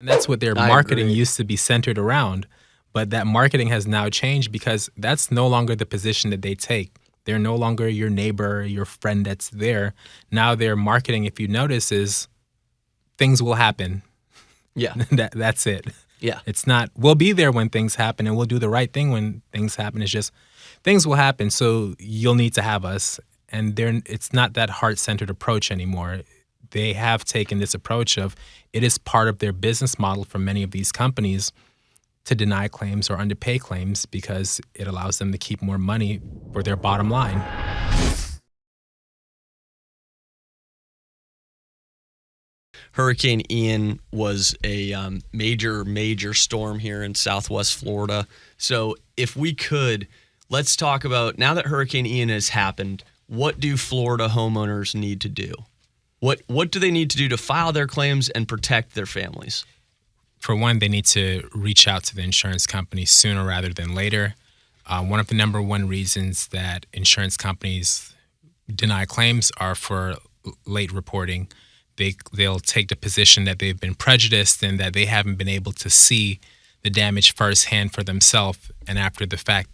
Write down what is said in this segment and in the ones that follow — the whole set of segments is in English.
And that's what their I marketing agree. used to be centered around. But that marketing has now changed because that's no longer the position that they take. They're no longer your neighbor, your friend that's there. Now their marketing, if you notice, is things will happen. Yeah. That's it. Yeah. It's not, we'll be there when things happen and we'll do the right thing when things happen. It's just things will happen. So you'll need to have us. And it's not that heart-centered approach anymore. They have taken this approach of it is part of their business model for many of these companies to deny claims or underpay claims because it allows them to keep more money for their bottom line. Hurricane Ian was a major storm here in Southwest Florida. So if we could, let's talk about, now that Hurricane Ian has happened, what do Florida homeowners need to do? What do they need to do to file their claims and protect their families? For one, they need to reach out to the insurance company sooner rather than later. One of the number one reasons that insurance companies deny claims are for late reporting. They'll take the position that they've been prejudiced and that they haven't been able to see the damage firsthand for themselves, and after the fact,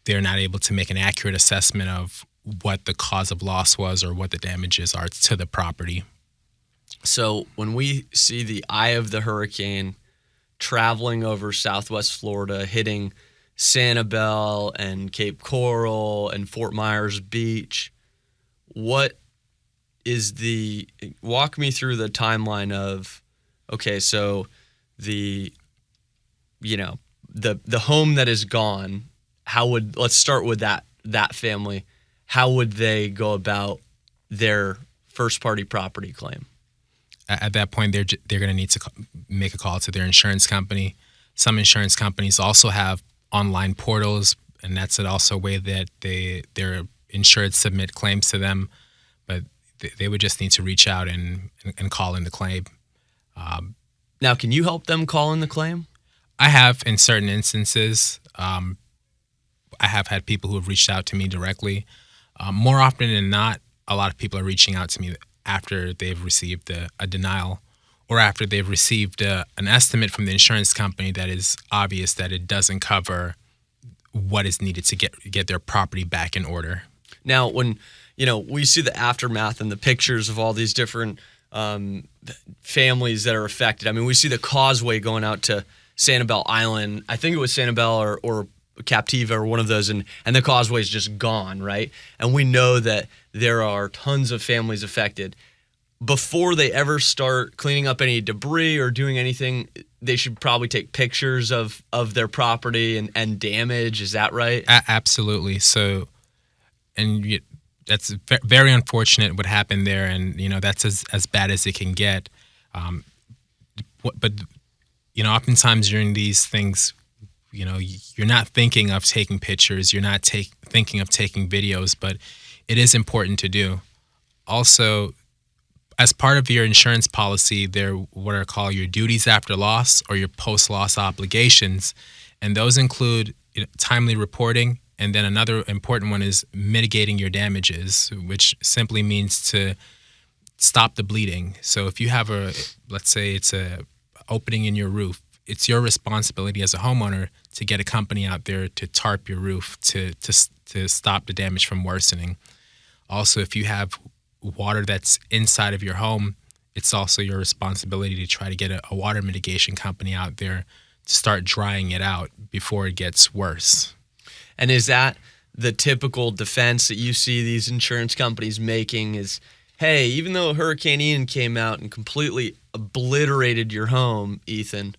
they're not able to make an accurate assessment of what the cause of loss was or what the damages are to the property. So when we see the eye of the hurricane traveling over Southwest Florida, hitting Sanibel and Cape Coral and Fort Myers Beach, walk me through the timeline of, okay, so the home that is gone, let's start with that family. How would they go about their first party property claim? At that point, they're going to need to make a call to their insurance company. Some insurance companies also have online portals, and that's also a way that their insured submit claims to them. But they would just need to reach out and call in the claim. Now, can you help them call in the claim? I have in certain instances. I have had people who have reached out to me directly. More often than not, a lot of people are reaching out to me after they've received a denial or after they've received an estimate from the insurance company that is obvious that it doesn't cover what is needed to get their property back in order. Now, when we see the aftermath and the pictures of all these different families that are affected. I mean, we see the causeway going out to Sanibel Island. I think it was Sanibel or Captiva or one of those, and the causeway is just gone, right? And we know that there are tons of families affected. Before they ever start cleaning up any debris or doing anything, they should probably take pictures of their property and damage. Is that right? Absolutely. So, and that's very unfortunate what happened there, and that's as bad as it can get. But oftentimes during these things, you're not thinking of taking pictures, you're not thinking of taking videos, but it is important to do. Also, as part of your insurance policy, there are what are called your duties after loss or your post-loss obligations, and those include timely reporting, and then another important one is mitigating your damages, which simply means to stop the bleeding. So if you have let's say it's a opening in your roof, it's your responsibility as a homeowner to get a company out there to tarp your roof to stop the damage from worsening. Also, if you have water that's inside of your home, it's also your responsibility to try to get a water mitigation company out there to start drying it out before it gets worse. And is that the typical defense that you see these insurance companies making is, hey, even though Hurricane Ian came out and completely obliterated your home, Ethan,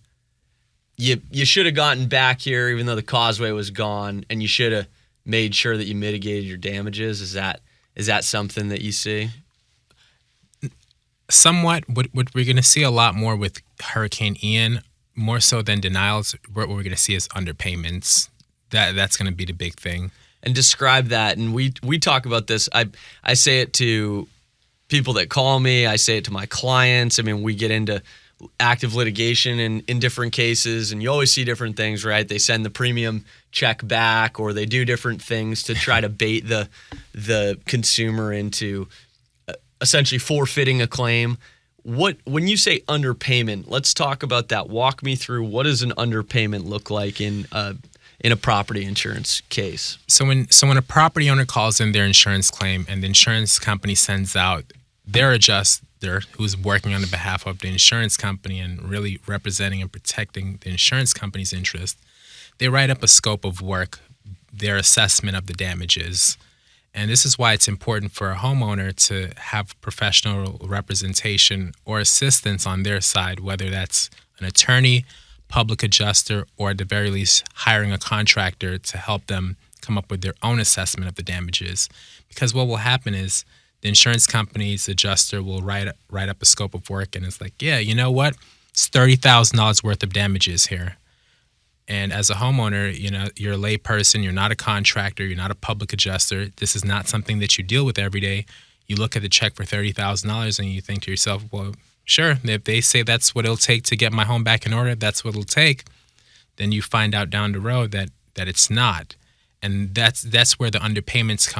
you should have gotten back here even though the causeway was gone, and you should have made sure that you mitigated your damages? Is that something that you see? Somewhat. What we're going to see a lot more with Hurricane Ian, more so than denials, what we're going to see is underpayments. That's going to be the big thing. And describe that. And we talk about this. I say it to people that call me. I say it to my clients. I mean, we get into active litigation in different cases, and you always see different things, right? They send the premium check back, or they do different things to try to bait the consumer into essentially forfeiting a claim. when you say underpayment, let's talk about that. Walk me through, what does an underpayment look like in a property insurance case? So when a property owner calls in their insurance claim and the insurance company sends out their adjuster who's working on the behalf of the insurance company and really representing and protecting the insurance company's interest, they write up a scope of work, their assessment of the damages. And this is why it's important for a homeowner to have professional representation or assistance on their side, whether that's an attorney, public adjuster, or at the very least hiring a contractor to help them come up with their own assessment of the damages. Because what will happen is the insurance company's adjuster will write up a scope of work and it's like, yeah, you know what? It's $30,000 worth of damages here. And as a homeowner, you know, you're a lay person, you're not a contractor, you're not a public adjuster. This is not something that you deal with every day. You look at the check for $30,000 and you think to yourself, well, sure, if they say that's what it'll take to get my home back in order, that's what it'll take. Then you find out down the road that it's not. And that's where the underpayments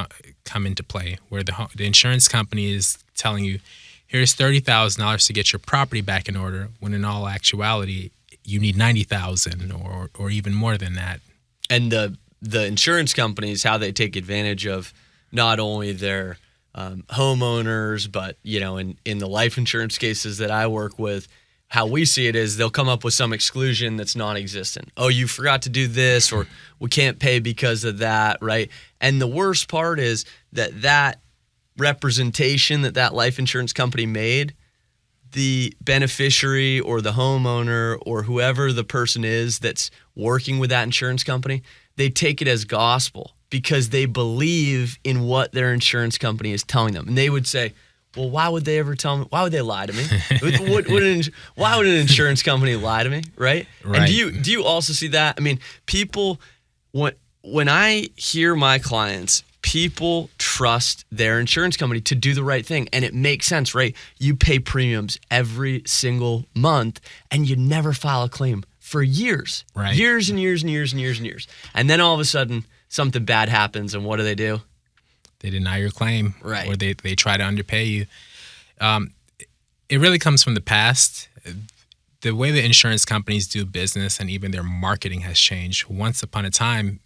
come into play, where the insurance company is telling you, here's $30,000 to get your property back in order, when in all actuality, you need $90,000 or even more than that. And the insurance companies, how they take advantage of not only their homeowners, but you know, in the life insurance cases that I work with, how we see it is they'll come up with some exclusion that's non-existent. Oh, you forgot to do this, or we can't pay because of that, right? And the worst part is that representation that life insurance company made, the beneficiary or the homeowner or whoever the person is that's working with that insurance company, they take it as gospel because they believe in what their insurance company is telling them. And they would say, well, why would they ever tell me? Why would they lie to me? Why would an insurance company lie to me, right? And do you also see that? I mean, people, when I hear my clients, people trust their insurance company to do the right thing. And it makes sense, right? You pay premiums every single month and you never file a claim for years. Right. Years and years and years and years and years. And then all of a sudden, something bad happens, and what do? They deny your claim. Right. Or they try to underpay you. It really comes from the past. The way the insurance companies do business and even their marketing has changed. Once upon a time,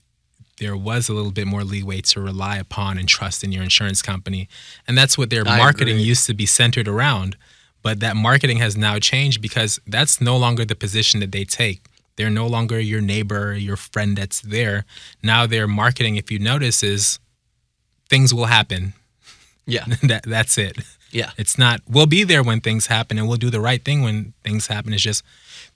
there was a little bit more leeway to rely upon and trust in your insurance company. And that's what their marketing used to be centered around. But that marketing has now changed because that's no longer the position that they take. They're no longer your neighbor, your friend that's there. Now their marketing, if you notice, is things will happen. Yeah. That's it. Yeah. It's not, we'll be there when things happen and we'll do the right thing when things happen. It's just,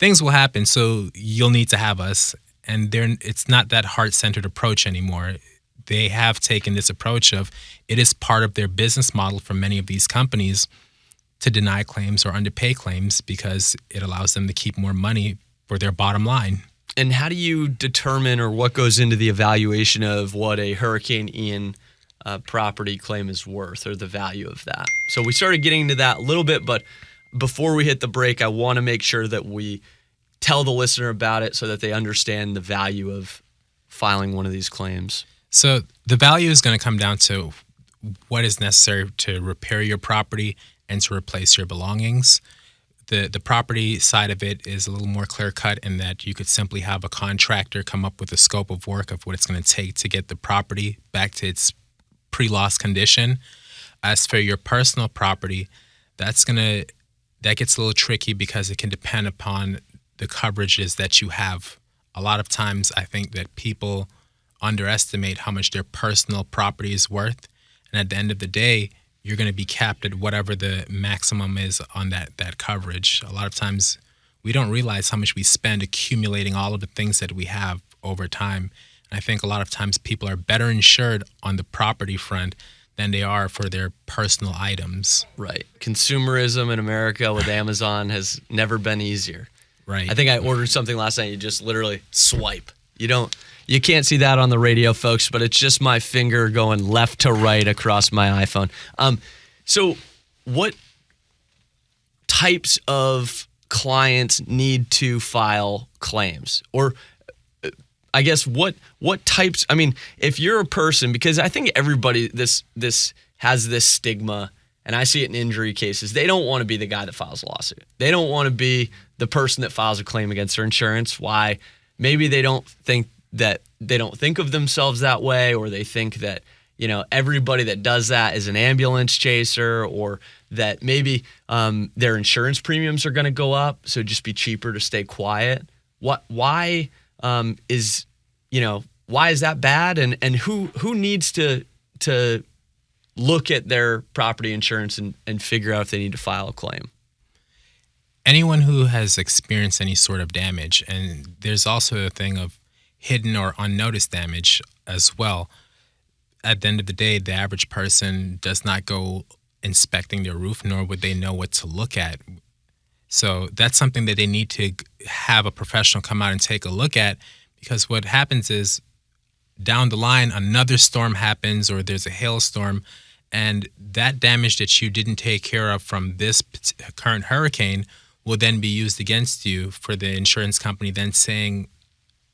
things will happen, so you'll need to have us. And it's not that heart-centered approach anymore. They have taken this approach of, it is part of their business model for many of these companies to deny claims or underpay claims because it allows them to keep more money for their bottom line. And how do you determine, or what goes into the evaluation of what a Hurricane Ian property claim is worth, or the value of that? So we started getting into that a little bit, but before we hit the break, I want to make sure that we tell the listener about it so that they understand the value of filing one of these claims. So the value is going to come down to what is necessary to repair your property and to replace your belongings. The property side of it is a little more clear-cut in that you could simply have a contractor come up with a scope of work of what it's going to take to get the property back to its pre-loss condition. As for your personal property, that gets a little tricky because it can depend upon the coverages that you have. A lot of times I think that people underestimate how much their personal property is worth. And at the end of the day, you're going to be capped at whatever the maximum is on that coverage. A lot of times we don't realize how much we spend accumulating all of the things that we have over time. And I think a lot of times people are better insured on the property front than they are for their personal items. Right. Consumerism in America with Amazon has never been easier. Right. I think I ordered something last night. You just literally swipe. You can't see that on the radio, folks, but it's just my finger going left to right across my iPhone. So what types of clients need to file claims? Or I guess what types, I mean, if you're a person, because I think everybody, this has this stigma and I see it in injury cases, they don't want to be the guy that files a lawsuit. They don't want to be the person that files a claim against their insurance. Why? Maybe they don't think of themselves that way, or they think that, everybody that does that is an ambulance chaser, or that maybe their insurance premiums are going to go up, so it'd just be cheaper to stay quiet. Why is that bad? And who needs to look at their property insurance and figure out if they need to file a claim? Anyone who has experienced any sort of damage, and there's also a thing of hidden or unnoticed damage as well. At the end of the day, the average person does not go inspecting their roof, nor would they know what to look at. So that's something that they need to have a professional come out and take a look at, because what happens is down the line, another storm happens, or there's a hailstorm, and that damage that you didn't take care of from this current hurricane will then be used against you for the insurance company then saying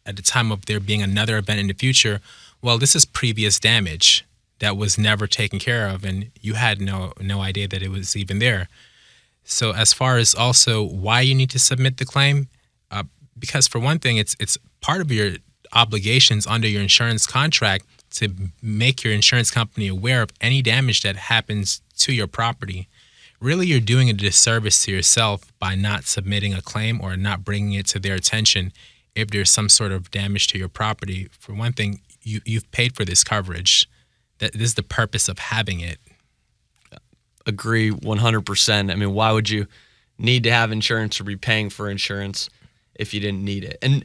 at the time of there being another event in the future, well, this is previous damage that was never taken care of, and you had no idea that it was even there. So as far as also why you need to submit the claim, because for one thing, it's part of your obligations under your insurance contract to make your insurance company aware of any damage that happens to your property. Really, you're doing a disservice to yourself by not submitting a claim or not bringing it to their attention if there's some sort of damage to your property. For one thing, you've paid for this coverage. This is the purpose of having it. Agree 100%. I mean, why would you need to have insurance or be paying for insurance if you didn't need it? And